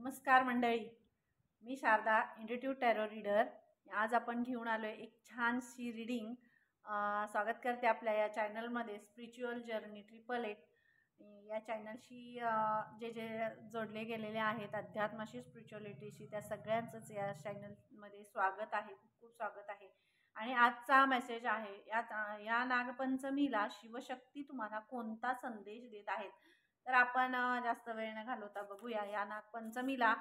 नमस्कार मंडळी, मी Sharda इंट्युटिव्ह tarot reader. आज आपण घेऊन आलो आहे एक छानशी रीडिंग. स्वागत करते आपल्या या चॅनलमध्ये. स्पिरिच्युअल जर्नी 888 या चॅनलशी जे जे जोडले गेलेले आहेत अध्यात्माशी, स्पिरिच्युअलिटीशी, त्या सगळ्यांचंच या चॅनलमध्ये स्वागत आहे. खूप खूप स्वागत आहे. आणि आजचा मेसेज आहे, या नागपंचमीला शिवशक्ती तुम्हाला कोणता संदेश देत आहेत. तर आपण जास्त वेळ न घालवता बघूया, या नागपंचमीला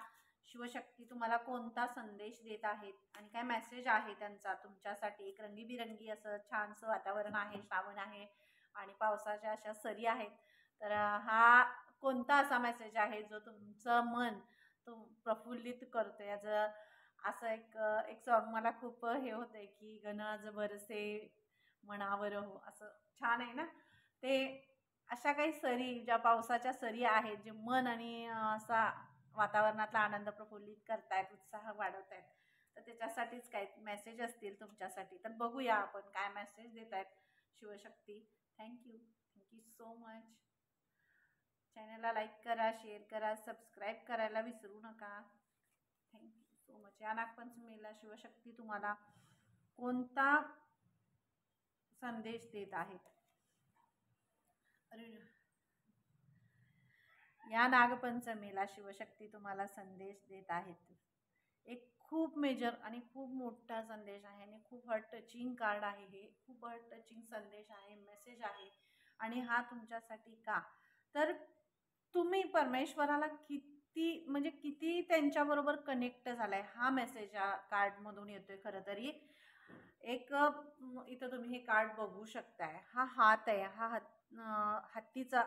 शिवशक्ती तुम्हाला कोणता संदेश देत आहेत आणि काय मेसेज आहे त्यांचा तुमच्यासाठी. एक रंगीबिरंगी असं छानसं वातावरण आहे, श्रावण आहे आणि पावसाच्या अशा सरी आहेत. तर हा कोणता असा मेसेज आहे जो तुमचं मन प्रफुल्लित करतो. याचं असं एक सॉन्ग मला खूप हे होतंय की गण आज बरसे मनावर हो, असं छान आहे ना ते. अशा काही सरी, ज्या पावसाच्या सरी आहेत, जे मन आणि असा वातावरणातला आनंद प्रफुल्लित करतायत, उत्साह वाढवतायत. तर त्याच्यासाठीच काही मेसेज असतील तुमच्यासाठी. तर बघूया आपण काय मेसेज देत आहेत शिवशक्ती. Thank you so much. चॅनलला लाईक करा, शेअर करा, सबस्क्राईब करायला विसरू नका. Thank you so much. या नागपंचमीला शिवशक्ती तुम्हाला कोणता संदेश देत आहेत. या नागपंचमीला शिवशक्ती तुम्हाला संदेश देत आहेत. एक खूप मेजर आणि खूप मोठा संदेश आहे आणि खूप हार्ट टचिंग कार्ड आहे. हे खूप हार्ट टचिंग संदेश आहे, मेसेज आहे. आणि हा तुमच्यासाठी का, तर तुम्ही परमेश्वराला किती त्यांच्याबरोबर कनेक्ट झालाय, हा मेसेज या कार्डमधून येतोय. खरं तरी एक इथं तुम्ही हे कार्ड बघू शकताय. हा हात आहे, हा हत्तीचा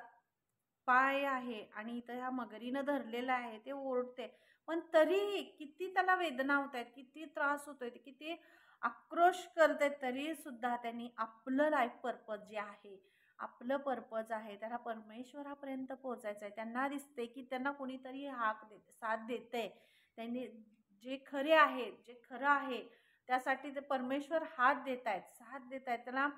पाय आहे आणि इथं ह्या मगरीनं धरलेला आहे. ते ओढते, पण तरीही किती त्याला वेदना होत आहेत, किती त्रास होतोय, किती आक्रोश करतायत, तरी सुद्धा त्यांनी आपलं लाईफ पर्पज जे आहे, आपलं पर्पज आहे, त्याला परमेश्वरापर्यंत पोहोचायचं आहे. त्यांना दिसते की त्यांना कोणीतरी साथ देते. त्यांनी जे खरे आहेत, जे खरं आहे त्यासाठी ते परमेश्वर हात देत आहेत, साथ देत आहेत. त्याला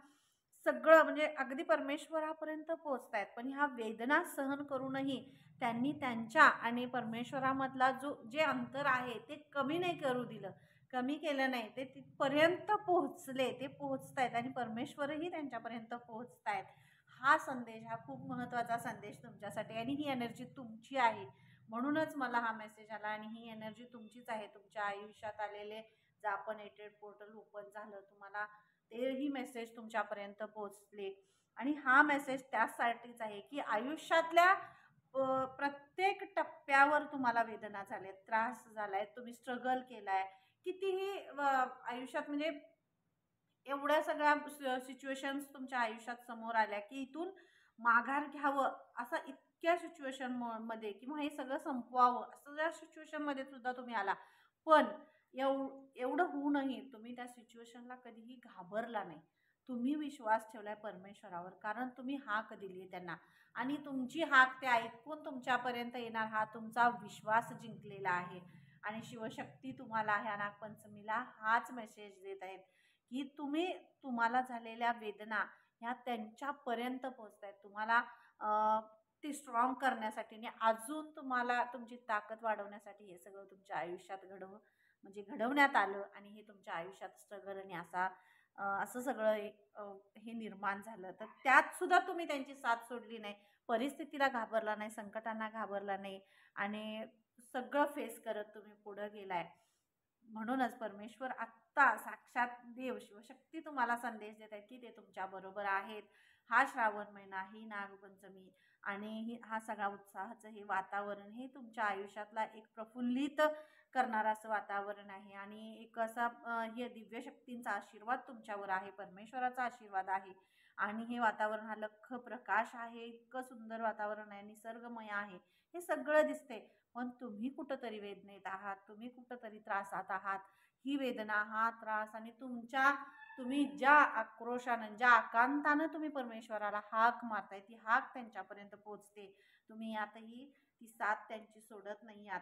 सगळं म्हणजे अगदी परमेश्वरापर्यंत पोहोचतायत. पण ह्या वेदना सहन करूनही त्यांनी त्यांच्या आणि परमेश्वरामधला जे अंतर आहे ते कमी नाही करू दिलं, कमी केलं नाही. ते तिथपर्यंत पोहोचले, ते पोहोचतायत आणि परमेश्वरही त्यांच्यापर्यंत पोहोचतायत. हा संदेश, हा खूप महत्त्वाचा संदेश तुमच्यासाठी. आणि ही एनर्जी तुमची आहे, म्हणूनच मला हा मेसेज आला. आणि ही एनर्जी तुमचीच आहे. तुमच्या आयुष्यात आलेले जर आपण 88 पोर्टल ओपन झालं, तुम्हाला तेही मेसेज तुमच्यापर्यंत पोहोचले. आणि हा मेसेज त्यासाठीच आहे की आयुष्यातल्या प्रत्येक टप्प्यावर तुम्हाला वेदना झाल्यात, त्रास झालाय, तुम्ही स्ट्रगल केलाय कितीही आयुष्यात. म्हणजे एवढ्या सगळ्या सिच्युएशन्स तुमच्या आयुष्यात समोर आल्या की इथून माघार घ्यावं असं, इतक्या सिच्युएशन मध्ये किंवा हे सगळं संपवावं असं ज्या सिच्युएशन मध्ये सुद्धा तुम्ही आला. पण एवढं होऊनही तुम्ही त्या सिच्युएशनला कधीही घाबरला नाही. तुम्ही विश्वास ठेवलाय परमेश्वरावर, कारण तुम्ही हाक दिली त्यांना आणि तुमची हाक ते ऐकून तुमच्यापर्यंत येणार, हा तुमचा विश्वास जिंकलेला आहे. आणि शिवशक्ती तुम्हाला ह्या नागपंचमीला हाच मेसेज देत आहेत की तुम्हाला झालेल्या वेदना ह्या त्यांच्यापर्यंत पोहोचतायत. तुम्हाला ती स्ट्रॉंग करण्यासाठी आणि अजून तुम्हाला तुमची ताकद वाढवण्यासाठी हे सगळं तुमच्या आयुष्यात घडवण्यात आलं. आणि हे तुमच्या आयुष्यात स्ट्रगल आणि असं सगळं हे निर्माण झालं. तर त्यात सुद्धा तुम्ही त्यांची साथ सोडली नाही, परिस्थितीला घाबरला नाही, संकटांना घाबरला नाही आणि सगळं फेस करत तुम्ही पुढं गेलाय. म्हणूनच परमेश्वर आत्ता साक्षात देव शिवशक्ती तुम्हाला संदेश देत आहेत की ते तुमच्या बरोबर आहेत. हा श्रावण महिना, ही नागपंचमी आणि हा सगळा उत्साहाचं हे वातावरण, हे तुमच्या आयुष्यातला एक प्रफुल्लित करणारं असं वातावरण आहे. आणि एक असा हे दिव्य शक्तींचा आशीर्वाद तुमच्यावर आहे, परमेश्वराचा आशीर्वाद आहे. आणि हे वातावरण हा लख प्रकाश आहे, इतकं सुंदर वातावरण आहे, निसर्गमय आहे, हे सगळं दिसते. पण तुम्ही कुठंतरी वेदनेत आहात, तुम्ही कुठंतरी त्रासात आहात. ही वेदना, हा त्रास आणि तुम्ही ज्या आक्रोशानं, ज्या आकांतानं तुम्ही परमेश्वराला हाक मारताय, ती हाक त्यांच्यापर्यंत पोहोचते. तुम्ही यातही ती साथ त्यांची सोडत नाही आहात,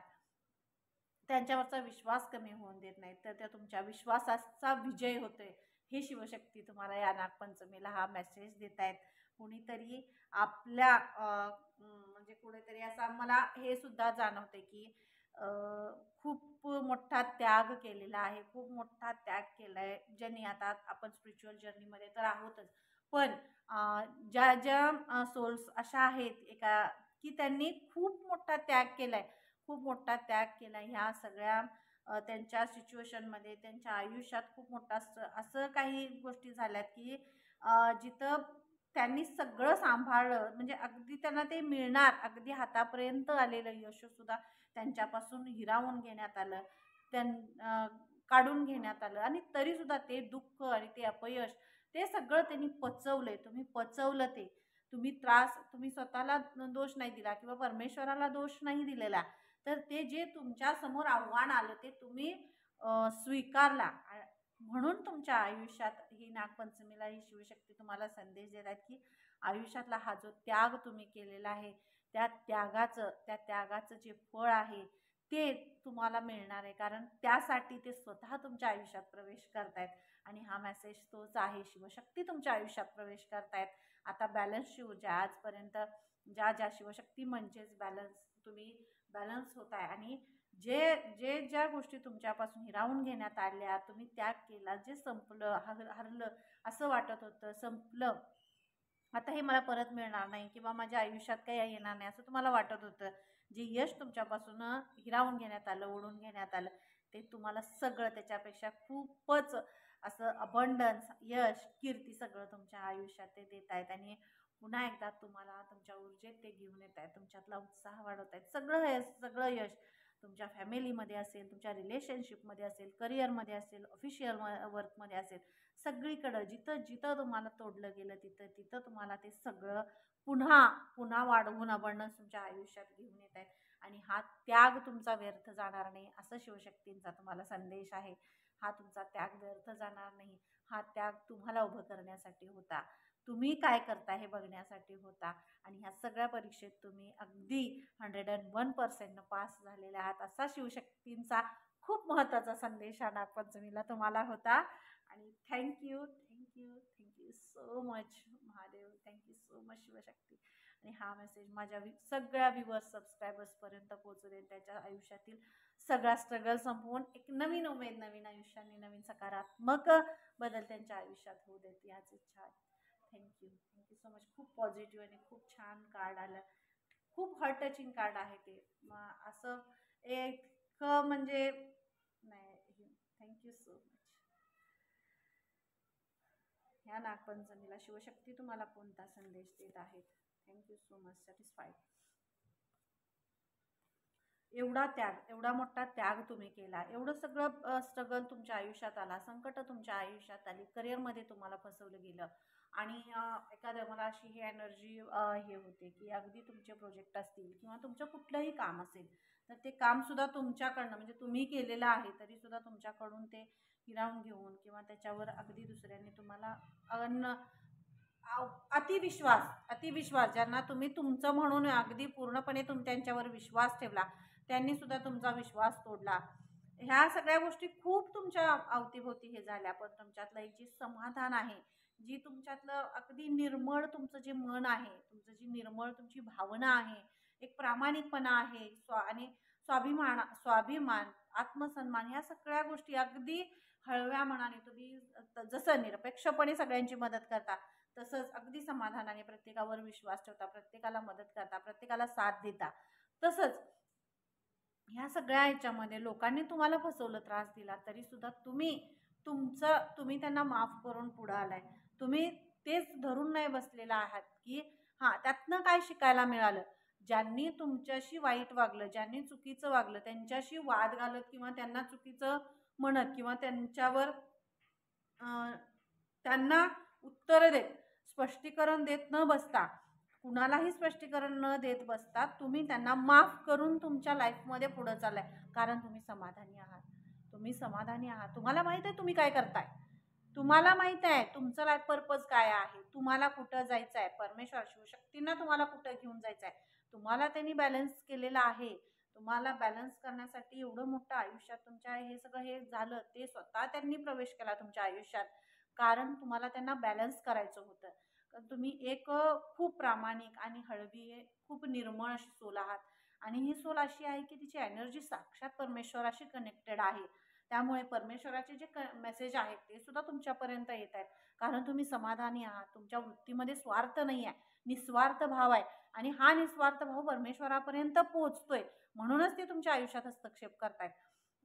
त्यांच्यावरचा विश्वास कमी होऊन देत नाही, तर त्या तुमच्या विश्वासाचा विजय होतोय. हे शिवशक्ती तुम्हाला या नागपंचमीला हा मेसेज देत आहेत. कुणीतरी आपल्या म्हणजे कुणीतरी असं मला हे सुद्धा जाणवते की खूप मोठा त्याग केलेला आहे, खूप मोठा त्याग केला आहे, ज्यांनी आता आपण स्पिरिच्युअल जर्नीमध्ये तर आहोतच. पण ज्या ज्या सोल्स अशा आहेत एका की त्यांनी खूप मोठा त्याग केला आहे, खूप मोठा त्याग केला ह्या सगळ्या त्यांच्या सिच्युएशनमध्ये, त्यांच्या आयुष्यात खूप मोठा असं काही गोष्टी झाल्यात की जिथं त्यांनी सगळं सांभाळलं, म्हणजे अगदी त्यांना ते मिळणार, अगदी हातापर्यंत आलेलं यशसुद्धा त्यांच्यापासून हिरावून घेण्यात आलं, काढून घेण्यात आलं आणि तरीसुद्धा ते दुःख आणि ते अपयश ते सगळं त्यांनी पचवलंय. तुम्ही पचवलं ते. तुम्ही स्वतःला दोष नाही दिला किंवा परमेश्वराला दोष नाही दिलेला. तर ते जे तुमच्या समोर आव्हान आलं ते तुम्ही स्वीकारला. म्हणून तुमच्या आयुष्यात ही नागपंचमीला ही शिवशक्ती तुम्हाला संदेश देत आहेत की आयुष्यातला हा जो त्याग तुम्ही केलेला आहे, त्या त्यागाचं जे फळ आहे ते तुम्हाला मिळणार आहे. कारण त्यासाठी ते स्वतः तुमच्या आयुष्यात प्रवेश करतायत आणि हा मेसेज तोच आहे. शिवशक्ती तुमच्या आयुष्यात प्रवेश करतायत. आता बॅलन्स ज्या आजपर्यंत ज्या शिवशक्ती म्हणजेच बॅलन्स, तुम्ही बॅलन्स होताय आणि ज्या गोष्टी तुमच्यापासून हिरावून घेण्यात आल्या, तुम्ही त्याग केला, जे संपलं, हरलं असं वाटत होतं, संपलं, आता हे मला परत मिळणार नाही किंवा माझ्या आयुष्यात काही येणार नाही असं तुम्हाला वाटत होतं, जे यश तुमच्यापासून हिरावून घेण्यात आलं, ओढून घेण्यात आलं, ते तुम्हाला सगळं त्याच्यापेक्षा खूपच असं अबंडन्स, यश, कीर्ती सगळं तुमच्या आयुष्यात ते देत आहेत आणि पुन्हा एकदा तुम्हाला तुमच्या ऊर्जेत ते घेऊन येत आहेत, तुमच्यातला उत्साह वाढवत आहेत. सगळं यश तुमच्या फॅमिलीमध्ये असेल, तुमच्या रिलेशनशिपमध्ये असेल, करिअरमध्ये असेल, ऑफिशियल वर्कमध्ये असेल, सगळीकडं जिथं जिथं तुम्हाला तोडलं गेलं तिथं तिथं तुम्हाला ते सगळं पुन्हा पुन्हा वाढवून अबंडन्स तुमच्या आयुष्यात घेऊन येत आहे आणि हा त्याग तुमचा व्यर्थ जाणार नाही असं शिवशक्तींचा तुम्हाला संदेश आहे. हा तुमचा त्याग व्यर्थ जाणार नाही. हा त्याग तुम्हाला उभं करण्यासाठी होता. तुम्ही काय करता हे बघण्यासाठी होता आणि ह्या सगळ्या परीक्षेत तुम्ही अगदी 101% पास झालेले आहात असा शिवशक्तींचा खूप महत्त्वाचा संदेश हा नागपंचमीला तुम्हाला होता. आणि thank you so much Mahadev, thank you so much Shivshakti. आणि हा मेसेज माझ्या सगळ्या व्ह्यूअर्स सबस्क्रायबर्सपर्यंत पोहोचू देईल, त्याच्या आयुष्यातील सगळा स्ट्रगल संपवून एक नवीन उमेद, नवीन आयुष्याने, नवीन सकारात्मक बदल त्यांच्या आयुष्यात होऊ देत याच इच्छा आहे. Thank you so much. खूप पॉझिटिव्ह आणि खूप छान कार्ड आलं, खूप हार्ट टचिंग कार्ड आहे ते. असं एक म्हणजे नाही. Thank you so much. ह्या नागपंचमीला शिवशक्ती तुम्हाला कोणता संदेश देत आहेत? Thank you so much. सॅटिस्फाईड. एवढा मोठा त्याग तुम्ही केला, एवढं सगळं स्ट्रगल तुमच्या आयुष्यात आला, संकट तुमच्या आयुष्यात आली, करिअरमध्ये तुम्हाला फसवलं गेलं आणि एखाद्या मला अशी ही एनर्जी हे होते की अगदी तुमचे प्रोजेक्ट असतील किंवा तुमचं कुठलंही काम असेल तर ते कामसुद्धा तुमच्याकडनं, म्हणजे तुम्ही केलेलं आहे तरीसुद्धा तुमच्याकडून ते हिरावून घेऊन किंवा त्याच्यावर अगदी दुसऱ्यांनी तुम्हाला अतिविश्वास ज्यांना तुम्ही तुमचं म्हणून अगदी पूर्णपणे त्यांच्यावर विश्वास ठेवला, त्यांनी सुद्धा तुमचा विश्वास तोडला. ह्या सगळ्या गोष्टी खूप तुमच्या अवतीभोवती हे झाल्या, पण तुमच्यातलं एक जी समाधान आहे, जी तुमच्यातलं अगदी निर्मळ तुमचं जे मन आहे, तुमचं जी निर्मळ तुमची भावना आहे, एक प्रामाणिकपणा आहे, आणि स्वाभिमान, आत्मसन्मान, ह्या सगळ्या गोष्टी अगदी हळव्या मनाने तुम्ही जसं निरपेक्षपणे सगळ्यांची मदत करता, तसंच अगदी समाधानाने प्रत्येकावर विश्वास ठेवता, प्रत्येकाला मदत करता, प्रत्येकाला साथ देता. तसंच ह्या सगळ्या ह्याच्यामध्ये लोकांनी तुम्हाला फसवलं, त्रास दिला, तरी सुद्धा तुम्ही त्यांना माफ करून पुढे आलाय. तुम्ही तेच धरून नाही बसलेला आहात की त्यातनं काय शिकायला मिळालं. ज्यांनी तुमच्याशी वाईट वागलं, ज्यांनी चुकीचं वागलं, त्यांच्याशी वाद घालत किंवा त्यांना चुकीचं म्हणत किंवा त्यांच्यावर त्यांना उत्तर देत, स्पष्टीकरण देत न बसता, कुणालाही स्पष्टीकरण न देत बसता तुम्ही त्यांना माफ करून तुमच्या लाईफमध्ये पुढे चाललाय. कारण तुम्ही समाधानी आहात. तुम्हाला माहित आहे तुम्ही काय करताय. तुम्हाला माहित आहे तुमचं लाईफ पर्पज काय आहे, तुम्हाला कुठं जायचं आहे, परमेश्वर शिवशक्तींना तुम्हाला कुठं घेऊन जायचं आहे, तुम्हाला त्यांनी बॅलन्स केलेलं आहे. तुम्हाला बॅलन्स करण्यासाठी एवढं मोठं आयुष्यात तुमच्या हे सगळं हे झालं, ते स्वतः त्यांनी प्रवेश केला तुमच्या आयुष्यात, कारण तुम्हाला त्यांना बॅलन्स करायचं होतं. तुम्ही एक खूप प्रामाणिक आणि हळवी, खूप निर्मळ अशी सोल आहात आणि ही सोल अशी आहे की तिची एनर्जी साक्षात परमेश्वराशी कनेक्टेड आहे. त्यामुळे परमेश्वराचे जे मेसेज आहेत ते सुद्धा तुमच्यापर्यंत येत आहेत, कारण तुम्ही समाधानी आहात. तुमच्या वृत्तीमध्ये स्वार्थ नाही आहे, निस्वार्थ भाव आहे, आणि हा निस्वार्थ भाव परमेश्वरापर्यंत पोहोचतोय. म्हणूनच ते तुमच्या आयुष्यात हस्तक्षेप करतायत.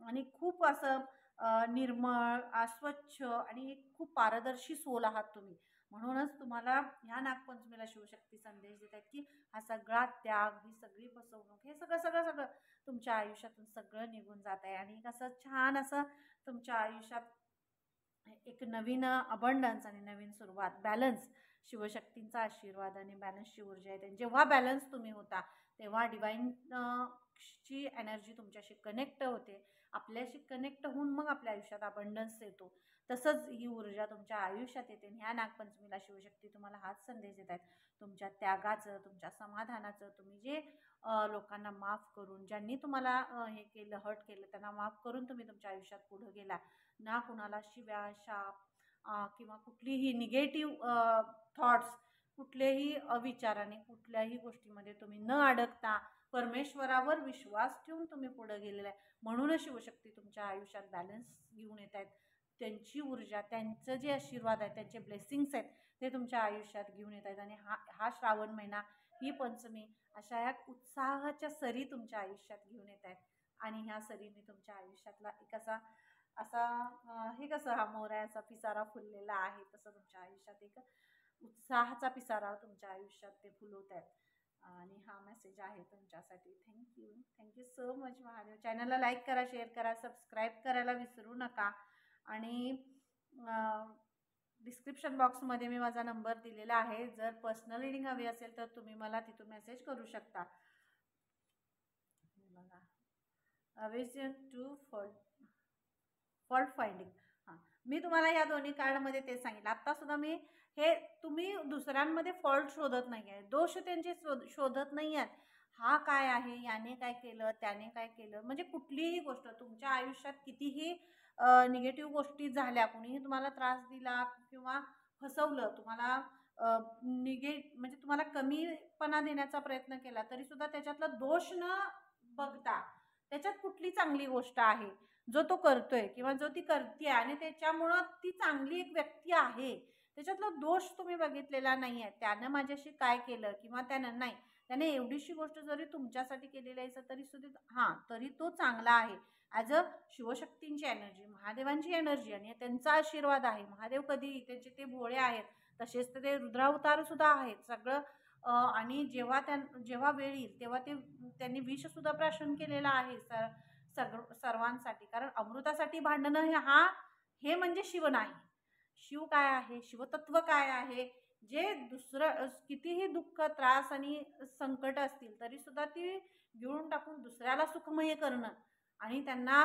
आणि खूप असं निर्मळ, स्वच्छ आणि एक खूप पारदर्शी सोल आहात तुम्ही. म्हणूनच तुम्हाला ह्या नागपंचमीला शिवशक्ती संदेश देत आहेत की हा सगळा त्याग, ही सगळी फसवणूक, हे सगळं सगळं सगळं तुमच्या आयुष्यातून सगळं निघून जात आहे. आणि कसं छान असं तुमच्या आयुष्यात एक नवीन अबंडन्स आणि नवीन सुरुवात, बॅलन्स, शिवशक्तींचा आशीर्वाद आणि बॅलन्सची ऊर्जा आहे. जेव्हा बॅलन्स तुम्ही होता तेव्हा डिवाईन ची एनर्जी तुमच्याशी कनेक्ट होते. आपल्याशी कनेक्ट होऊन मग आपल्या आयुष्यात अबंडन्स येतो. तसंच ही ऊर्जा तुमच्या आयुष्यात येते. ह्या नागपंचमीला शिवशक्ती तुम्हाला हाच संदेश देत आहेत, तुमच्या त्यागाचं, तुमच्या समाधानाचं. तुम्ही जे लोकांना माफ करून, ज्यांनी तुम्हाला हे केलं, हर्ट केलं, त्यांना माफ करून तुम्ही तुमच्या आयुष्यात पुढे गेला. ना कुणाला शिव्या, शाप किंवा कुठलीही निगेटिव्ह थॉट्स, कुठलेही विचाराने, कुठल्याही गोष्टीमध्ये तुम्ही न अडकता परमेश्वरावर विश्वास ठेवून तुम्ही पुढे गेलेला आहे. म्हणूनच शिवशक्ती तुमच्या आयुष्यात बॅलन्स घेऊन येत आहेत. त्यांची ऊर्जा, त्यांचं जे आशीर्वाद आहे, त्यांचे ब्लेसिंग्स आहेत, ते तुमच्या आयुष्यात घेऊन येत आहेत. आणि हा श्रावण महिना, ही पंचमी, अशा या उत्साहाच्या सरी तुमच्या आयुष्यात घेऊन येत आहेत. आणि ह्या सरी मी तुमच्या आयुष्यातला एक असा असा हे कसं हा मोराचा पिसारा फुललेला आहे, तसं तुमच्या आयुष्यात एक उत्साहाचा पिसारा तुमच्या आयुष्यात ते फुलवत आहेत. आणि हा मेसेज आहे तुमच्यासाठी. Thank you so much Mahadev. चॅनलला लाईक करा, शेअर करा, सबस्क्राईब करायला विसरू नका. आणि डिस्क्रिप्शन बॉक्समध्ये मी माझा नंबर दिलेला आहे. जर पर्सनल रीडिंग हवी असेल तर तुम्ही मला तिथून मेसेज करू शकता. Vision to fault finding. हां, मी तुम्हाला या दोन्ही कार्डमध्ये ते सांगितलं. आत्ता सुद्धा मी हे, तुम्ही दुसऱ्यांमध्ये फॉल्ट शोधत नाही आहे, दोष त्यांचे शोधत नाही आहेत. हा काय आहे, याने काय केलं, त्याने काय केलं, म्हणजे कुठलीही गोष्ट तुमच्या आयुष्यात कितीही निगेटिव्ह गोष्टी झाल्या, कुणीही तुम्हाला त्रास दिला किंवा फसवलं, तुम्हाला म्हणजे तुम्हाला कमीपणा देण्याचा प्रयत्न केला, तरी सुद्धा त्याच्यातला दोष न बघता त्याच्यात कुठली चांगली गोष्ट आहे, जो तो करतोय किंवा जो ती करते आणि त्याच्यामुळं ती चांगली एक व्यक्ती आहे, त्याच्यातला दोष तुम्ही बघितलेला नाही आहे. त्यानं माझ्याशी काय केलं किंवा त्यानं नाही, त्याने एवढीशी गोष्ट जरी तुमच्यासाठी केलेली आहे तरी सुद्धा हां, तरी तो चांगला आहे. ॲज अ शिवशक्तींची एनर्जी, महादेवांची एनर्जी आणि त्यांचा आशीर्वाद आहे. महादेव कधी त्यांचे ते भोळे आहेत, तसेच ते रुद्रावतार सुद्धा आहेत सगळं. आणि जेव्हा वेळ येईल तेव्हा त्यांनी विषसुद्धा प्राशन केलेलं आहे सर्वांसाठी. कारण अमृतासाठी भांडणं हे म्हणजे शिव नाही. शिव काय आहे, शिवतत्व काय आहे, जे दुसरं कितीही दुःख, त्रास आणि संकट असतील तरी सुद्धा ती गिळून टाकून दुसऱ्याला सुखमय करणं आणि त्यांना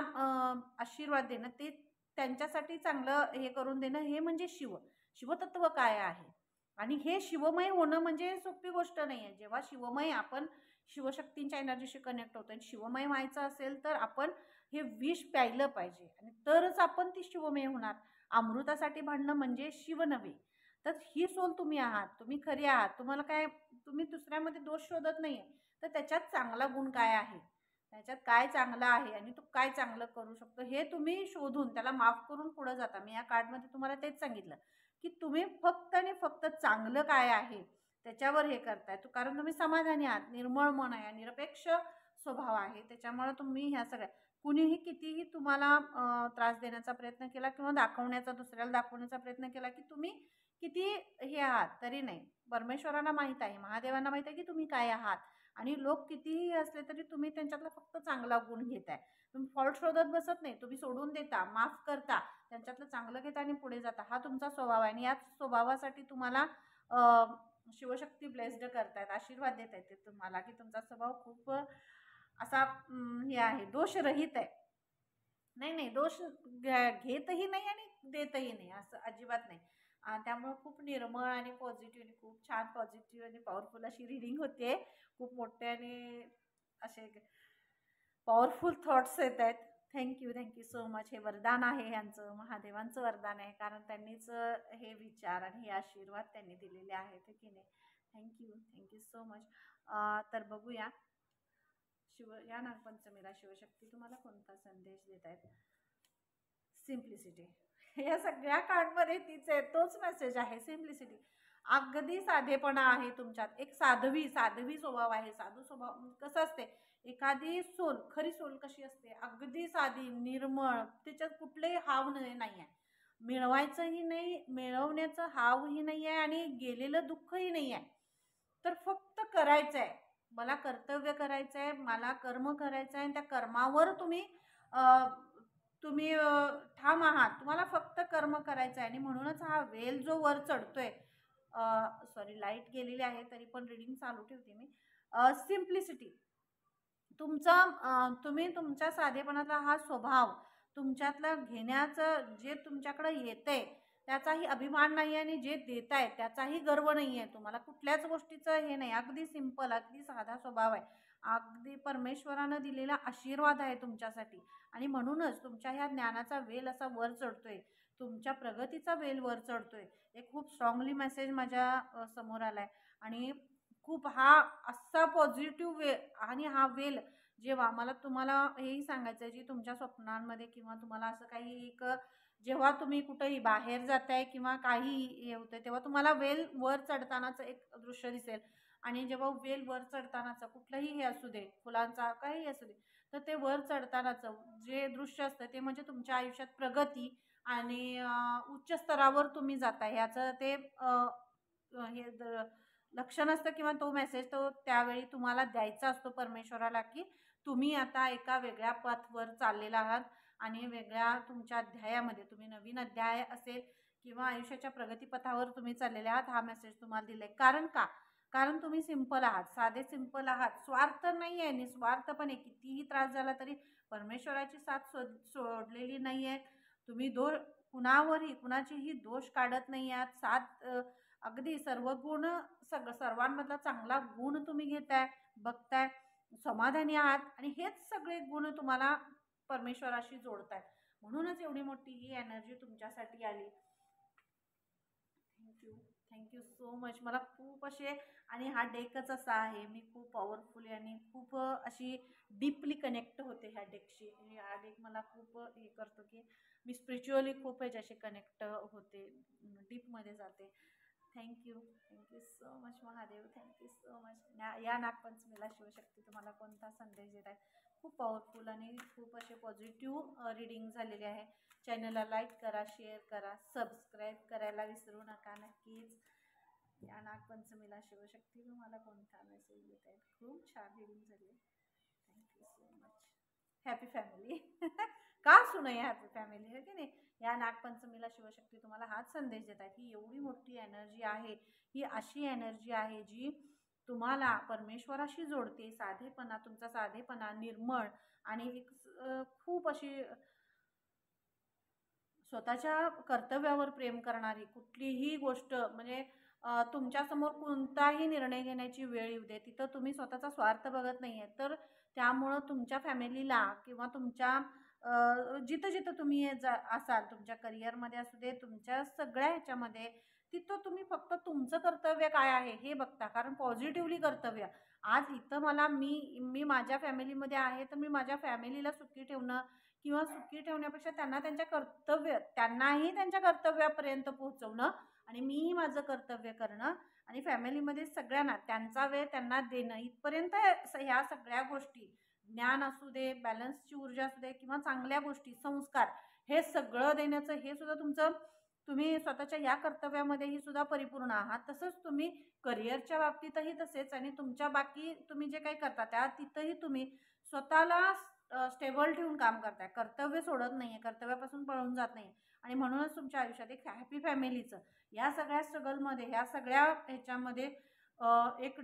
आशीर्वाद देणं, ते त्यांच्यासाठी चांगलं हे करून देणं, हे म्हणजे शिवतत्व काय आहे. आणि हे शिवमय होणं म्हणजे सोपी गोष्ट नाही आहे. जेव्हा शिवमय, आपण शिवशक्तींच्या एनर्जीशी कनेक्ट होतो आणि शिवमय व्हायचं असेल तर आपण हे विष प्यायलं पाहिजे आणि तरच आपण ती शिवमय होणार. अमृतासाठी भांडणं म्हणजे शिव नव्हे. तर ही सोल तुम्ही आहात, तुम्ही खरी आहात. तुम्हाला काय, तुम्ही दुसऱ्यामध्ये दोष शोधत नाही आहे, तर त्याच्यात चांगला गुण काय आहे, त्याच्यात काय चांगलं आहे आणि तो काय चांगलं करू शकतो हे तुम्ही शोधून त्याला माफ करून पुढे जाता. मी या कार्डमध्ये तुम्हाला तेच सांगितलं की तुम्ही फक्त आणि फक्त चांगलं काय आहे त्याच्यावर हे करताय. कारण तुम्ही समाधानी आहात, निर्मळ मन आहे, निरपेक्ष स्वभाव आहे. त्याच्यामुळे तुम्ही ह्या सगळ्या, कुणीही कितीही तुम्हाला त्रास देण्याचा प्रयत्न केला किंवा दुसऱ्याला दाखवण्याचा प्रयत्न केला की तुम्ही किती हे आहात, तरी नाही. परमेश्वरांना माहीत आहे, महादेवांना माहीत आहे की तुम्ही काय आहात. आणि लोक कितीही असले तरी तुम्ही त्यांच्यातला फक्त चांगला गुण घेताय. तुम्ही फॉल्ट शोधत बसत नाही, तुम्ही सोडून देता, माफ करता, त्यांच्यातलं चांगलं घेता आणि पुढे जाता. हा तुमचा स्वभाव आहे आणि याच स्वभावासाठी तुम्हाला शिवशक्ती ब्लेस्ड करतायत, आशीर्वाद देत आहेत ते तुम्हाला की तुमचा स्वभाव खूप असा हे आहे, दोषरहित आहे. नाही, दोष घेतही नाही आणि देतही नाही, असं अजिबात नाही. त्यामुळे खूप निर्मळ आणि पॉझिटिव्ह आणि खूप छान पॉझिटिव्ह आणि पॉवरफुल अशी रीडिंग होते. खूप मोठे आणि असे पॉवरफुल थॉट्स येत आहेत. Thank you so much. हे वरदान आहे यांचं, महादेवांचं वरदान आहे, कारण त्यांनीच हे विचार आणि हे आशीर्वाद त्यांनी दिलेले आहेत की नाही. Thank you so much. तर बघूया या नागपंचमीला शिवशक्ती तुम्हाला कोणता संदेश देत आहेत? सिम्प्लिसिटी. या सगळ्या कार्डमध्ये तीच आहे, तोच मेसेज आहे, सिम्प्लिसिटी. अगदी साधेपणा आहे तुमच्यात, एक साध्वी स्वभाव आहे. साधू स्वभाव कसं असते, एखादी सोल, खरी सोल कशी असते, अगदी साधी निर्मळ, त्याच्यात कुठलेही हाव नाही आहे, मिळवायचंही नाही, मिळवण्याचं हावही नाही आहे, आणि गेलेलं दुःखही नाही आहे. तर फक्त करायचं आहे, मला कर्तव्य करायचं आहे, मला कर्म करायचं आहे, त्या कर्मावर तुम्ही ठाम आहात, तुम्हाला फक्त कर्म करायचं आहे. आणि म्हणूनच हा वेल जो वर चढतोय, सॉरी लाईट गेलेली आहे तरी पण रीडिंग चालू ठेवते मी. सिम्प्लिसिटी, तुम्ही तुमच्या साधेपणाचा हा स्वभाव, तुमच्यातलं घेण्याचं जे तुमच्याकडे येतंय त्याचाही अभिमान नाही, आणि जे देताय त्याचाही गर्व नाही आहे, तुम्हाला कुठल्याच गोष्टीचं हे नाही, अगदी सिंपल, अगदी साधा स्वभाव आहे, अगदी परमेश्वरानं दिलेला आशीर्वाद आहे तुमच्यासाठी. आणि म्हणूनच तुमच्या ह्या ज्ञानाचा वेल असा वर चढतोय, तुमच्या प्रगतीचा वेल वर चढतोय. एक खूप स्ट्रॉंगली मेसेज माझ्या समोर आलाय, आणि खूप हा असा पॉझिटिव्ह वे, आणि हा वेल जेव्हा मला तुम्हाला हेही सांगायचं आहे, जी तुमच्या स्वप्नांमध्ये किंवा तुम्हाला असं काही एक, जेव्हा तुम्ही कुठेही बाहेर जाताय किंवा काही हे होतंय, तेव्हा तुम्हाला वेल वर चढतानाचं एक दृश्य दिसेल. आणि जेव्हा वेल वर चढतानाचं कुठलंही हे असू दे, फुलांचा काही असू दे, तर ते वर चढतानाचं जे दृश्य असतं ते म्हणजे तुमच्या आयुष्यात प्रगती आणि उच्च स्तरावर तुम्ही जाताय ह्याचं ते हे लक्षण असतं, किंवा तो मेसेज तो त्यावेळी तुम्हाला द्यायचा असतो परमेश्वराला, की तुम्ही आता एका वेगळ्या पथवर चाललेला आहात, आणि वेगळ्या तुमच्या अध्यायामध्ये, तुम्ही नवीन अध्याय असेल किंवा आयुष्याच्या प्रगतीपथावर तुम्ही चाललेले आहात, हा मेसेज तुम्हाला दिलाय. कारण तुम्ही सिंपल आहात, साधे सिंपल आहात, स्वार्थ नाही आहे, निस्वार्थपणे कितीही त्रास झाला तरी परमेश्वराची साथ सोडलेली नाही आहे. तुम्ही कुणाचीही दोष काढत नाही आहात, साथ अगदी सर्व गुण, सर्वांमधला चांगला गुण तुम्ही घेताय, बघताय, समाधानी आहात, आणि हेच सगळे गुण तुम्हाला परमेश्वराशी जोडतायत. म्हणूनच एवढी मोठी ही एनर्जी तुमच्यासाठी आली. Thank you so much. मला खूप असे, आणि हा डेकच असा आहे, मी खूप पॉवरफुली आणि खूप अशी डीपली कनेक्ट होते ह्या डेकशी. हा डेक मला खूप हे करतो, की मी स्पिरिच्युअली खूप ह्याच्याशी कनेक्ट होते, डीपमध्ये जाते. Thank you so much Mahadev, thank you so much. या नागपंचमीला शिवशक्ती तुम्हाला कोणता संदेश देत आहे? खूप पॉवरफुल आणि खूप असे पॉझिटिव्ह रीडिंग झालेले आहे. चॅनलला लाईक करा, शेअर करा, सबस्क्राईब करायला विसरू नका नक्कीच. या नागपंचमीला शिवशक्ती तुम्हाला कोणता मेसेज देत आहेत? खूप छान रीडिंग झाली. Thank you so much. Happy family. का असू नये हॅपी फॅमिली, है की नाही? या नागपंचमीला शिवशक्ती तुम्हाला हाच संदेश देत आहे, ही एवढी मोठी एनर्जी आहे, ही अशी एनर्जी आहे जी तुम्हाला परमेश्वराशी जोडते. साधेपणा, तुमचा साधेपणा, निर्मळ आणि एक खूप अशी स्वतःच्या कर्तव्यावर प्रेम करणारी, कुठलीही गोष्ट म्हणजे तुमच्यासमोर कोणताही निर्णय घेण्याची वेळ येऊ दे, तिथं तुम्ही स्वतःचा स्वार्थ बघत नाही आहे, तर त्यामुळं तुमच्या फॅमिलीला किंवा तुमच्या जिथं जिथं तुम्ही असाल, तुमच्या करिअरमध्ये असू दे, तुमच्या सगळ्या ह्याच्यामध्ये, तिथं तुम्ही फक्त तुमचं कर्तव्य काय आहे हे बघता. कारण पॉझिटिव्हली कर्तव्य, आज इथं मी माझ्या फॅमिलीमध्ये आहे, तर मी माझ्या फॅमिलीला सुखी ठेवणं, किंवा सुखी ठेवण्यापेक्षा त्यांनाही त्यांच्या कर्तव्यापर्यंत पोहोचवणं, आणि मीही माझं कर्तव्य करणं, आणि फॅमिलीमध्ये सगळ्यांना त्यांचा वेळ त्यांना देणं, इथपर्यंत ह्या सगळ्या गोष्टी, ज्ञान असू दे, बॅलन्सची ऊर्जा असू दे, किंवा चांगल्या गोष्टी, संस्कार, हे सगळं देण्याचं हे सुद्धा तुम्ही स्वतःच्या या कर्तव्यामध्येही सुद्धा परिपूर्ण आहात. तसंच तुम्ही करिअरच्या बाबतीतही तसेच, आणि तुमच्या बाकी तुम्ही जे काही करता त्या तिथंही तुम्ही स्वतःला स्टेबल ठेवून काम करताय, कर्तव्य सोडत नाहीये, कर्तव्यापासून पळून जात नाही. आणि म्हणूनच तुमच्या आयुष्यात एक हॅपी फॅमिलीचं, या सगळ्या स्ट्रगलमध्ये, ह्या सगळ्या ह्याच्यामध्ये एक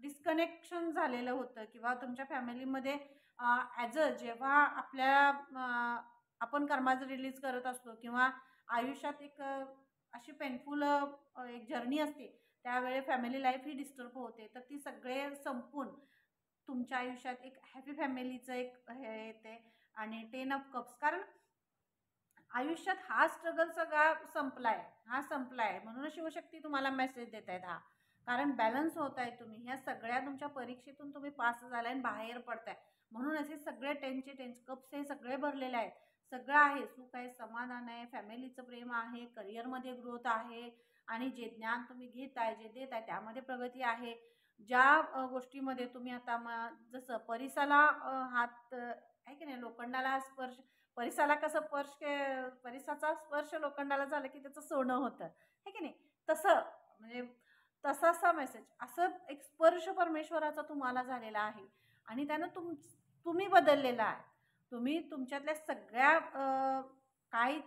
डिस्कनेक्शन झालेलं होतं, किंवा तुमच्या फॅमिलीमध्ये जेव्हा आपण कर्माचं रिलीज करत असतो, किंवा आयुष्यात एक अशी पेनफुल एक जर्नी असते, त्यावेळी फॅमिली लाईफ ही डिस्टर्ब होते. तर ती सगळे संपून तुमच्या आयुष्यात एक हॅपी फॅमिलीचं एक हे येते, आणि 10 ऑफ कप्स. कारण आयुष्यात हा स्ट्रगल सगळा संपलाय, म्हणून शिवशक्ती तुम्हाला मेसेज देत आहेत. कारण बॅलन्स होत आहे तुम्ही. ह्या सगळ्या तुमच्या परीक्षेतून तुम्ही पास झालाय आणि बाहेर पडताय. म्हणून असे सगळे कप्स हे सगळे भरलेले आहेत. सगळं आहे, सुख आहे, समाधान आहे, फॅमिलीचं प्रेम आहे, करिअरमध्ये ग्रोथ आहे आणि जे ज्ञान तुम्ही घेताय, जे देत आहे त्यामध्ये प्रगती आहे. ज्या गोष्टीमध्ये तुम्ही आता जसं परिसाला हात आहे की नाही, लोखंडाला स्पर्श, परिसाला कसं परिसाचा स्पर्श लोखंडाला झालं की त्याचं सोनं होतं, आहे की नाही, तसं म्हणजे तसासा मेसेज, असं एक स्पर्श परमेश्वराचा तुम्हाला झालेला आहे आणि त्यानं तुम्ही बदललेला आहे. तुम्ही तुमच्यातल्या सगळ्या काही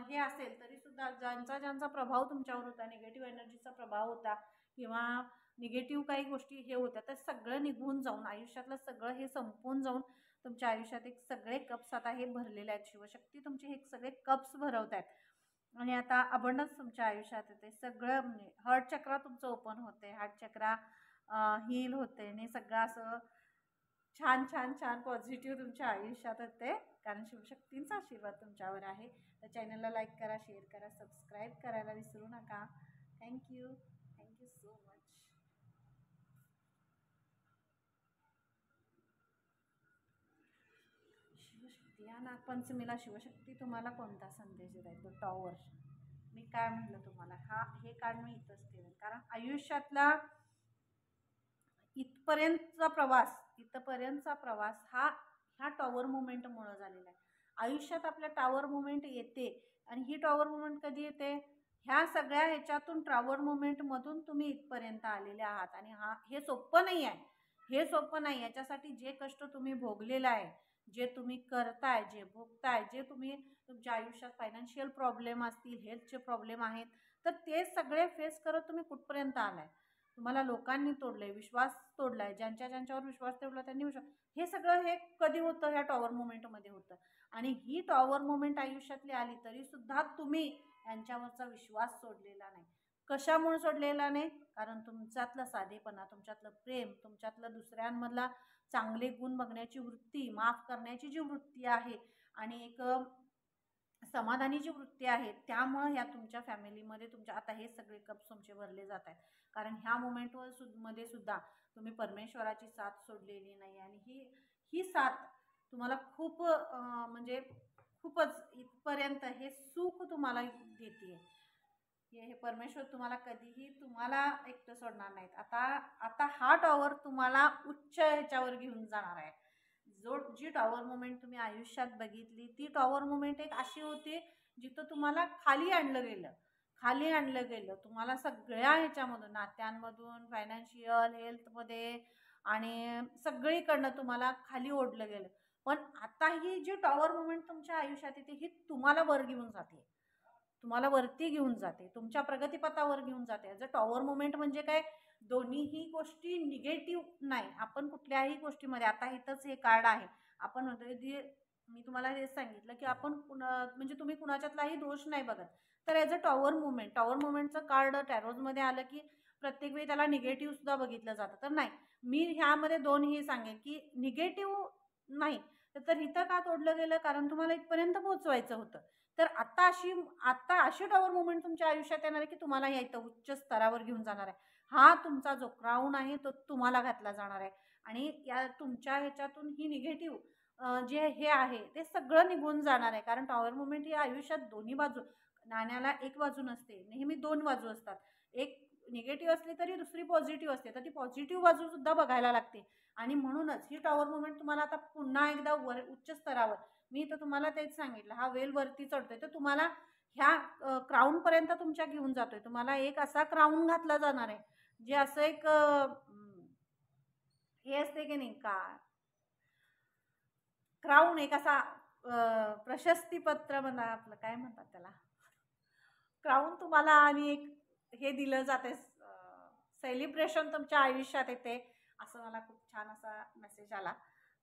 हे असेल तरी सुद्धा ज्यांचा प्रभाव तुमच्यावर होता, निगेटिव्ह एनर्जीचा प्रभाव होता किंवा निगेटिव्ह काही गोष्टी हे होत्या, तर सगळं निघून जाऊन आयुष्यातलं सगळं हे संपून जाऊन तुमच्या आयुष्यात एक सगळे कप्स आता हे भरलेले आहेत. शिवशक्ती तुमचे हे सगळे कप्स भरवत आहेत आणि आता अबंडन्स तुमच्या आयुष्यात येते. सगळं म्हणजे हार्ट चक्रा तुमचं ओपन होते, हार्ट चक्रा हील होते आणि सगळं असं छान छान छान पॉझिटिव्ह तुमच्या आयुष्यात येते, कारण शिवशक्तींचा आशीर्वाद तुमच्यावर आहे. तर चॅनलला लाईक करा, शेअर करा, सबस्क्राईब करायला विसरू नका. Thank you so much. शिवशक्ती या नागपंचमीला शिवशक्ती तुम्हाला कोणता संदेश देत आहे? तो टॉवर. मी काय म्हटलं तुम्हाला, हे कार्ड मी इथंच ठेवेन, कारण आयुष्यातला इथपर्यंतचा प्रवास ह्या टॉवर मुवमेंटमुळे झालेला आहे. आयुष्यात आपल्या टॉवर मुवमेंट येते आणि ही टॉवर मुवमेंट कधी येते? ह्या सगळ्या ह्याच्यातून टॉवर मुवमेंटमधून तुम्ही इथपर्यंत आलेले आहात आणि हे सोपं नाही आहे. हे सोपं नाही. याच्यासाठी जे कष्ट तुम्ही भोगलेलं आहे, जे तुम्ही करताय, जे भोगताय, जे तुम्ही तुमच्या आयुष्यात फायनान्शियल प्रॉब्लेम असतील, हेल्थचे प्रॉब्लेम आहेत, तर ते सगळे फेस करत तुम्ही कुठपर्यंत आलाय. तुम्हाला लोकांनी तोडलंय, विश्वास तोडलाय, ज्यांच्यावर विश्वास तोडला त्यांनी हे सगळं हे कधी होतं? ह्या टॉवर मुवमेंटमध्ये होतं. आणि ही टॉवर मुवमेंट आयुष्यातली आली तरी सुद्धा तुम्ही यांच्यावरचा विश्वास सोडलेला नाही. कशामुळे सोडलेला नाही? कारण तुमच्यातला साधेपणा, तुमच्यातलं प्रेम, तुमच्यातलं दुसऱ्यांमधला चांगले गुण बघण्याची वृत्ती, माफ करण्याची जी वृत्ती आहे आणि एक समाधानी जी वृत्ती आहे, त्यामुळे ह्या तुमच्या फॅमिलीमध्ये तुमच्या आता हे सगळे कप्स तुमचे भरले जात आहेत. कारण ह्या मध्ये सुद्धा तुम्ही परमेश्वराची साथ सोडलेली नाही आणि ही साथ तुम्हाला खूप म्हणजे खूपच इथपर्यंत हे सुख तुम्हाला देते. हे परमेश्वर तुम्हाला कधीही तुम्हाला एकटं सोडणार नाहीत. आता हा टॉवर तुम्हाला उच्च ह्याच्यावर घेऊन जाणार आहे. जी टॉवर मुवमेंट तुम्ही आयुष्यात बघितली, ती टॉवर मुवमेंट एक अशी होती जिथं तुम्हाला खाली आणलं गेलं तुम्हाला सगळ्या ह्याच्यामधून, नात्यांमधून, फायनान्शियल, हेल्थमध्ये आणि सगळीकडनं तुम्हाला खाली ओढलं गेलं. पण आता ही जी टॉवर मुवमेंट तुमच्या आयुष्यात येते, ही तुम्हाला वर घेऊन जाते, तुम्हाला वरती घेऊन जाते, तुमच्या प्रगतीपथावर घेऊन जाते. जर टॉवर मुवमेंट म्हणजे काय, दोन्हीही गोष्टी निगेटिव्ह नाही. आपण कुठल्याही गोष्टीमध्ये, आता इथंच हे कार्ड आहे, आपण म्हणतो मी तुम्हाला हेच सांगितलं की आपण म्हणजे तुम्ही कुणाच्यातलाही दोष नाही बघत. तर ॲज अ टॉवर मुवमेंटचं कार्ड टॅरोजमध्ये आलं की प्रत्येक वेळी त्याला निगेटिव्ह सुद्धा बघितलं जातं. तर नाही, मी ह्यामध्ये दोन्ही सांगेन की निगेटिव्ह नाही. तर इथं का तोडलं गेलं? कारण तुम्हाला इथपर्यंत पोहोचवायचं होतं. तर आता अशी टॉवर मुवमेंट तुमच्या आयुष्यात येणार आहे की तुम्हाला ह्या इथं उच्च स्तरावर घेऊन जाणार आहे. हा तुमचा जो क्राऊन आहे तो तुम्हाला घातला जाणार आहे आणि या तुमच्या ह्याच्यातून ही निगेटिव्ह जे हे आहे ते सगळं निघून जाणार आहे. कारण टॉवर मुवमेंट ही आयुष्यात दोन्ही बाजू, नाण्याला एक बाजू नसते, नेहमी दोन बाजू असतात. एक निगेटिव्ह असली तरी दुसरी पॉझिटिव्ह असते, तर ती पॉझिटिव्ह बाजू सुद्धा बघायला लागते. आणि म्हणूनच ही टॉवर मुवमेंट तुम्हाला आता पुन्हा एकदा उच्च स्तरावर, मी तर तुम्हाला तेच सांगितलं, हा वेल वरती चढतोय तर तुम्हाला ह्या क्राऊन पर्यंत तुमच्या घेऊन जातोय. तुम्हाला एक असा क्राऊन घातला जाणार आहे जे असं एक हे असते की नाही का, क्राऊन एक असा प्रशस्तीपत्र म्हणा, आपलं काय म्हणतात त्याला, क्राऊन तुम्हाला आणि एक हे दिलं जाते, सेलिब्रेशन तुमच्या आयुष्यात येते. असं मला खूप छान असा मेसेज आला.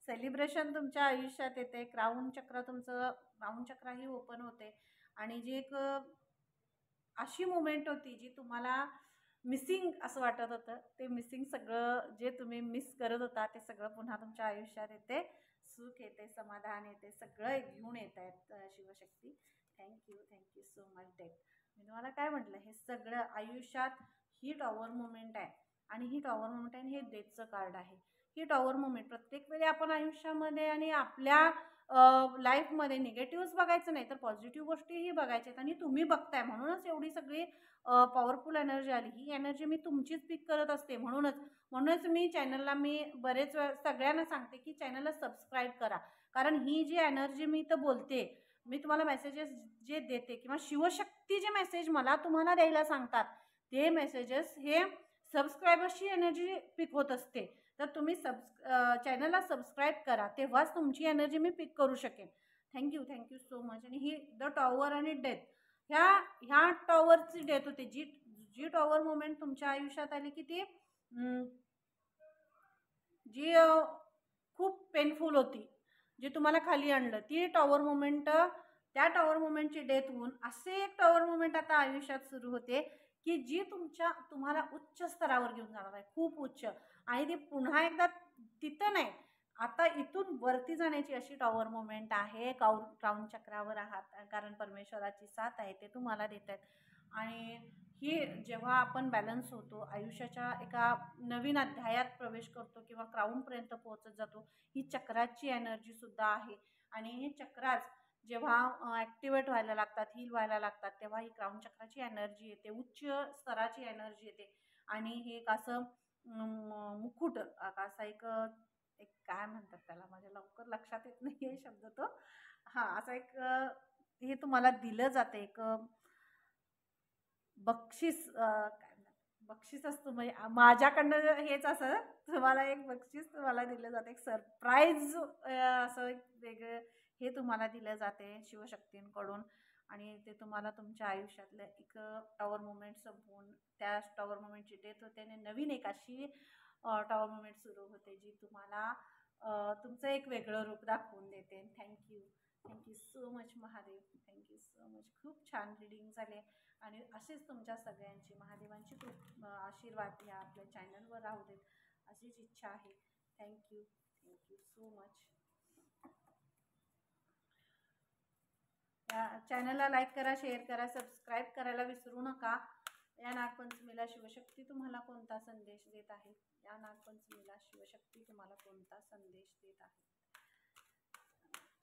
सेलिब्रेशन तुमच्या आयुष्यात येते. क्राऊन चक्रही ओपन होते आणि जी एक अशी मुवमेंट होती जी तुम्हाला मिसिंग असं वाटत होतं, ते मिसिंग सगळं जे तुम्ही मिस करत होता ते सगळं पुन्हा तुमच्या आयुष्यात येते. सुख येते, समाधान येते, सगळं घेऊन येत आहेत शिवशक्ती. थँक्यू सो मच डेट. मी तुम्हाला काय म्हटलं, हे सगळं आयुष्यात ही टॉवर मुवमेंट आहे आणि ही टॉवर मुवमेंट आहे, हे डेथचं कार्ड आहे. ही टॉवर मुवमेंट प्रत्येक वेळी आपण आयुष्यामध्ये आणि आपल्या लाईफमध्ये निगेटिव्हच बघायचं नाही तर पॉझिटिव्ह गोष्टीही बघायच्या आहेत आणि तुम्ही बघताय म्हणूनच एवढी सगळी पॉवरफुल एनर्जी आली. ही एनर्जी मी तुमचीच पिक करत असते. म्हणूनच मी चॅनलला बरेच वेळ सगळ्यांना सांगते की चॅनलला सबस्क्राईब करा, कारण ही जी एनर्जी मी इथं बोलते, मी तुम्हाला मेसेजेस जे देते किंवा शिवशक्ती जे मेसेज मला तुम्हाला द्यायला सांगतात ते मेसेजेस हे सबस्क्रायबर्सची एनर्जी पिक होत असते. तर तुम्ही चॅनलला सबस्क्राईब करा, तेव्हाच तुमची एनर्जी मी पिक करू शकेन. Thank you so much. आणि ही द टॉवर आणि डेथ, ह्या टॉवरची डेथ होते. जी टॉवर मुवमेंट तुमच्या आयुष्यात आली की ती जी खूप पेनफुल होती, जी तुम्हाला खाली आणलं, ती टॉवर मुवमेंट, त्या टॉवर मुवमेंटची डेथ होऊन असे एक टॉवर मुवमेंट आता आयुष्यात सुरू होते की जी तुम्हाला उच्च स्तरावर घेऊन जाणार आहे, खूप उच्च. आणि ती पुन्हा एकदा तिथं नाही, आता इथून वरती जाण्याची अशी टॉवर मुवमेंट आहे. क्राऊन चक्रावर आहात, कारण परमेश्वराची साथ आहे, ते तुम्हाला देत आहेत. आणि ही जेव्हा आपण बॅलन्स होतो, आयुष्याच्या एका नवीन अध्यायात प्रवेश करतो किंवा क्राऊनपर्यंत पोहोचत जातो, ही चक्राची एनर्जी सुद्धा आहे. आणि हे चक्राच जेव्हा ॲक्टिवेट व्हायला लागतात, हील व्हायला लागतात, तेव्हा ही क्राऊन चक्राची एनर्जी येते, उच्च स्तराची एनर्जी येते. आणि हे एक असं मुकुट, असा एक काय म्हणतात त्याला, माझ्या लवकर लक्षात येत नाही आहे शब्द तो. असा एक हे तुम्हाला दिलं जातं, एक बक्षीस, काय बक्षीस असतो, म्हणजे माझ्याकडनं हेच असं तुम्हाला एक बक्षीस तुम्हाला दिलं जातं, एक सरप्राईज असं एक वेगळं हे तुम्हाला दिलं जाते शिवशक्तींकडून. आणि ते तुम्हाला तुमच्या आयुष्यातलं एक टॉवर मुवमेंट संपवून त्या टॉवर मुवमेंटची डेथ होते आणि नवीन एक अशी टॉवर मुवमेंट सुरू होते जी तुम्हाला तुमचं एक वेगळं रूप दाखवून देते. Thank you so much Mahadev, thank you so much. खूप छान रिडिंग झाले आणि असेच तुमच्या सगळ्यांची महादेवांची खूप आशीर्वाद या आपल्या चॅनलवर राहू देत, अशीच इच्छा आहे. Thank you so much. या चॅनलला लाईक करा, शेअर करा, सबस्क्राईब करायला विसरू नका. या नागपंचमीला शिवशक्ती तुम्हाला कोणता संदेश देत आहे? या नागपंचमीला शिवशक्ती तुम्हाला कोणता संदेश देत आहे?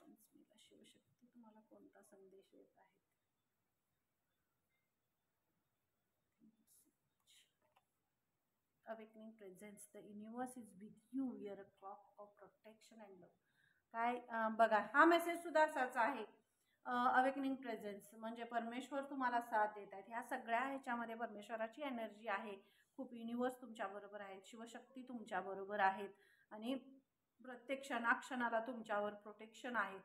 नागपंचमीला शिवशक्ती तुम्हाला कोणता संदेश देत आहे? Awakening presence, the universe is with you, you're a clock of protection and love. काय बघा, हा मेसेज सुद्धा असाच आहे. अवेकनिंग प्रेझेन्स म्हणजे परमेश्वर तुम्हाला साथ देत आहेत. ह्या सगळ्या ह्याच्यामध्ये परमेश्वराची एनर्जी आहे, खूप युनिवर्स तुमच्याबरोबर आहे, शिवशक्ती तुमच्याबरोबर आहेत आणि प्रत्येक क्षणाक्षणाला तुमच्यावर प्रोटेक्शन आहे.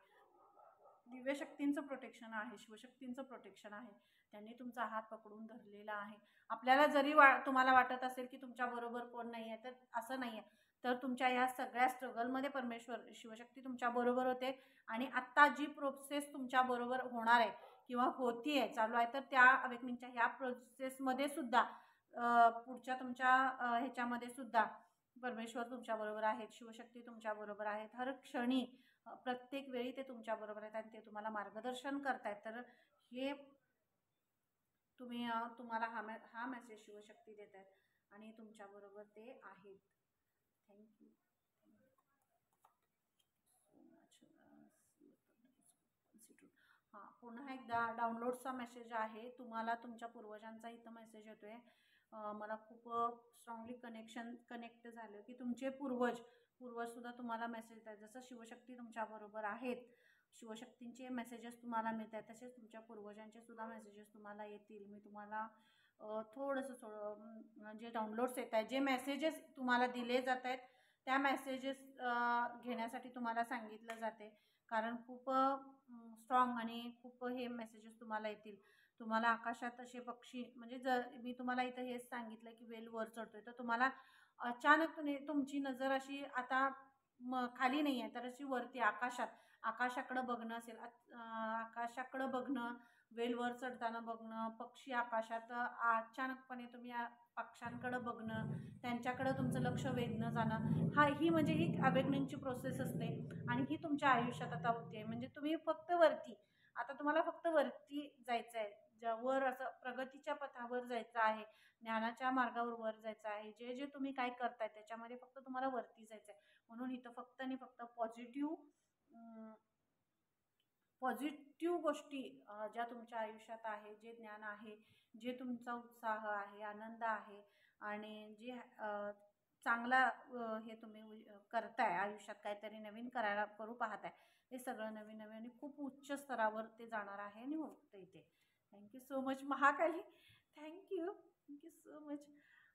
दिव्यशक्तींचं प्रोटेक्शन आहे, शिवशक्तींचं प्रोटेक्शन आहे. त्यांनी तुमचा हात पकडून धरलेला आहे. आपल्याला जरी तुम्हाला वाटत असेल की तुमच्याबरोबर कोण नाही आहे, तर असं नाही आहे. तर तुमच्या या सगळ्या स्ट्रगलमध्ये परमेश्वर शिवशक्ती तुमच्याबरोबर होते. आणि आत्ता जी प्रोसेस तुमच्याबरोबर होणार आहे किंवा होती आहे, चालू आहे, तर त्या अवेकनिंगच्या ह्या प्रोसेसमध्ये सुद्धा पुढच्या तुमच्या ह्याच्यामध्ये सुद्धा परमेश्वर तुमच्याबरोबर आहेत, शिवशक्ती तुमच्याबरोबर आहेत. हर क्षणी प्रत्येक वेळी ते तुमच्याबरोबर आहेत आणि ते तुम्हाला मार्गदर्शन करतायत. तर हे तुम्हाला हा मेसेज शिवशक्ती देत आहेत आणि तुमच्याबरोबर ते आहेत. Thank you so much. पुन्हा एकदा डाउनलोडचा मेसेज आहे. तुम्हाला तुमच्या पूर्वजांचा इथं मेसेज येतोय. मला खूप स्ट्रॉंगली कनेक्ट झालं की तुमचे पूर्वजसुद्धा तुम्हाला मेसेज देतात. जसं शिवशक्ती तुमच्याबरोबर आहेत, शिवशक्तींचे मेसेजेस तुम्हाला मिळत आहेत, तसेच तुमच्या पूर्वजांचे सुद्धा मेसेजेस तुम्हाला येतील. मी तुम्हाला थोडंसं जे डाउनलोड्स येत आहेत, जे मेसेजेस तुम्हाला दिले जात आहेत, त्या मेसेजेस घेण्यासाठी तुम्हाला सांगितलं जाते, कारण खूप स्ट्रॉंग आणि खूप हे मेसेजेस तुम्हाला येतील. तुम्हाला आकाशात असे पक्षी, म्हणजे जर मी तुम्हाला इथं हेच सांगितलं की वेल वर चढतोय, तर तुम्हाला अचानकपणे तुमची नजर अशी आता खाली नाही आहे, तर अशी वरती आकाशाकडं बघणं असेल, आकाशाकडं बघणं, वेल वर चढताना बघणं, पक्षी आकाशात अचानकपणे तुम्ही पक्ष्यांकडं बघणं, त्यांच्याकडं तुमचं लक्ष वेधणं जाणं, ही म्हणजे ही अवेकनिंगची प्रोसेस असते. आणि ही तुमच्या आयुष्यात आता होते. म्हणजे तुम्ही फक्त वरती, आता तुम्हाला फक्त वरती जायचं आहे. ज्यावर असं प्रगतीच्या पथावर जायचं आहे, ज्ञानाच्या मार्गावर वर जायचं आहे, जे जे तुम्ही काय करताय त्याच्यामध्ये फक्त तुम्हाला वरती जायचं आहे. म्हणून इथं फक्त आणि फक्त पॉझिटिव्ह गोष्टी ज्या तुमच्या आयुष्यात आहे, जे ज्ञान आहे, जे तुमचा उत्साह आहे, आनंद आहे आणि जे चांगला हे तुम्ही करताय आयुष्यात, काहीतरी नवीन करू पाहताय, हे सगळं नवीन नवीन आणि खूप उच्च स्तरावर ते जाणार आहे आणि होतं इथे. Thank you so much Mahakali. Thank you so much.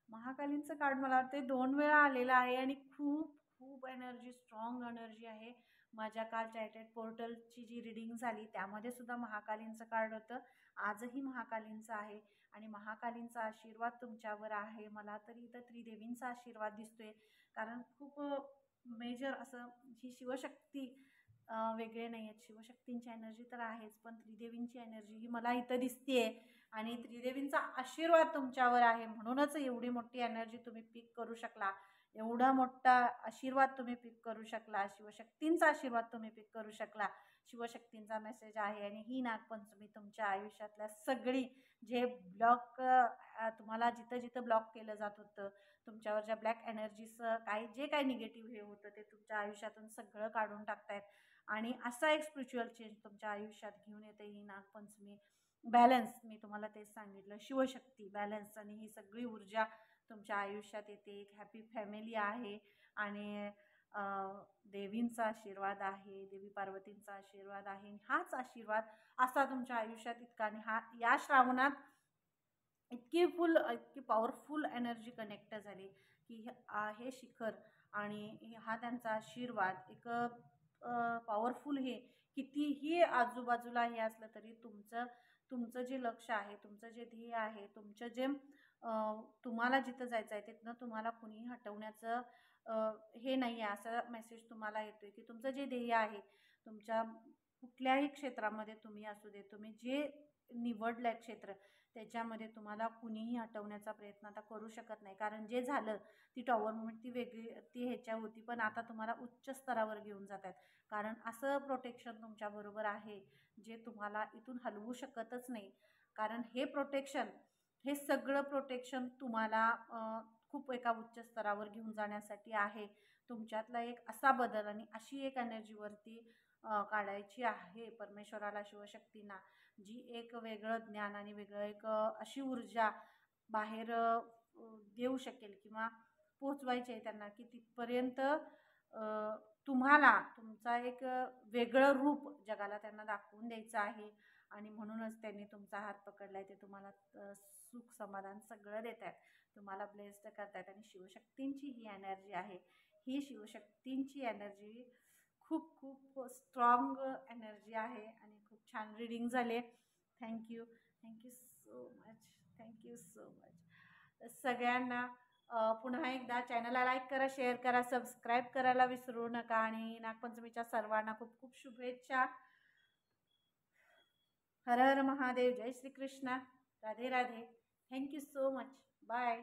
महाकालींचं कार्ड मला वाटते 2 वेळा आलेलं आहे आणि खूप खूप एनर्जी, स्ट्रॉंग एनर्जी आहे. माझ्या काल चार्टेड पोर्टलची जी रिडिंग झाली त्यामध्ये सुद्धा महाकालींचं कार्ड होतं. आजही महाकालींचं आहे आणि महाकालींचा आशीर्वाद तुमच्यावर आहे. मला तरी इथं त्रिदेवींचा आशीर्वाद दिसतोय, कारण खूप मेजर असं ही शिवशक्ती वेगळे नाही आहेत. शिवशक्तींची एनर्जी तर आहेच, पण त्रिदेवींची एनर्जी ही मला इथं दिसतेय आणि त्रिदेवींचा आशीर्वाद तुमच्यावर आहे. म्हणूनच एवढी मोठी एनर्जी तुम्ही पिक करू शकला, एवढा मोठा आशीर्वाद तुम्ही पिक करू शकला, शिवशक्तींचा आशीर्वाद तुम्ही पिक करू शकला. शिवशक्तींचा मेसेज आहे आणि ही नागपंचमी तुमच्या आयुष्यातल्या सगळी जे ब्लॉक तुम्हाला जिथं जिथं ब्लॉक केलं जात होतं, तुमच्यावर ब्लॅक एनर्जीज जे काही निगेटिव्ह हे होतं ते तुमच्या आयुष्यातून सगळं काढून टाकतायत आणि असा एक स्पिरिच्युअल चेंज तुमच्या आयुष्यात घेऊन येते ही नागपंचमी. बॅलन्स, मी तुम्हाला तेच सांगितलं, शिवशक्ती, बॅलन्स आणि ही सगळी ऊर्जा तुमच्या आयुष्यात येते. एक हॅपी फॅमिली आहे आणि देवींचा आशीर्वाद आहे, देवी पार्वतींचा आशीर्वाद आहे. हाच आशीर्वाद असा तुमच्या आयुष्यात इतका आणि या श्रावणात इतकी पॉवरफुल एनर्जी कनेक्ट झाली की हे शिखर आणि हा त्यांचा आशीर्वाद एक पॉवरफुल हे कितीही आजूबाजूला हे असलं तरी तुमचं जे लक्ष आहे, तुमचं जे ध्येय आहे, तुमचं जे तुम्हाला जिथं जायचं आहे तिथनं तुम्हाला कुणीही हटवण्याचं हे नाही आहे. असा मेसेज तुम्हाला येतोय की तुमचं जे ध्येय आहे, तुमच्या कुठल्याही क्षेत्रामध्ये तुम्ही असू दे, तुम्ही जे निवडलंय क्षेत्र त्याच्यामध्ये तुम्हाला कुणीही हटवण्याचा प्रयत्न आता करू शकत नाही. कारण जे झालं ती टॉवर मुवमेंट ती वेगळी ती ह्याच्या होती, पण आता तुम्हाला उच्च स्तरावर घेऊन जात आहेत. कारण असं प्रोटेक्शन तुमच्याबरोबर आहे जे तुम्हाला इथून हलवू शकतच नाही. कारण हे सगळं प्रोटेक्शन तुम्हाला खूप एका उच्च स्तरावर घेऊन जाण्यासाठी आहे. तुमच्यातला एक असा बदल आणि अशी एक एनर्जीवरती काढायची आहे परमेश्वराला, शिवशक्तींना, जी एक वेगळं ज्ञान आणि वेगळं एक अशी ऊर्जा बाहेर देऊ शकेल किंवा पोचवायची आहे त्यांना की तिथपर्यंत तुम्हाला तुमचा एक वेगळं रूप जगाला त्यांना दाखवून द्यायचं आहे. आणि म्हणूनच त्यांनी तुमचा हात पकडलाय. ते तुम्हाला सुख समाधान सगळं देत आहेत, तुम्हाला ब्लेस्ड करतायत आणि शिवशक्तींची ही एनर्जी आहे. ही शिवशक्तींची एनर्जी खूप खूप स्ट्रॉंग एनर्जी आहे आणि खूप छान रीडिंग झाले. Thank you so much. Thank you so much सगळ्यांना. पुन्हा एकदा चॅनलला लाईक करा, शेअर करा, सबस्क्राईब करायला विसरू नका आणि नागपंचमीच्या सर्वांना खूप खूप शुभेच्छा. हर हर महादेव. जय Shri Krishna. Radhe Radhe. Thank you so much. Bye.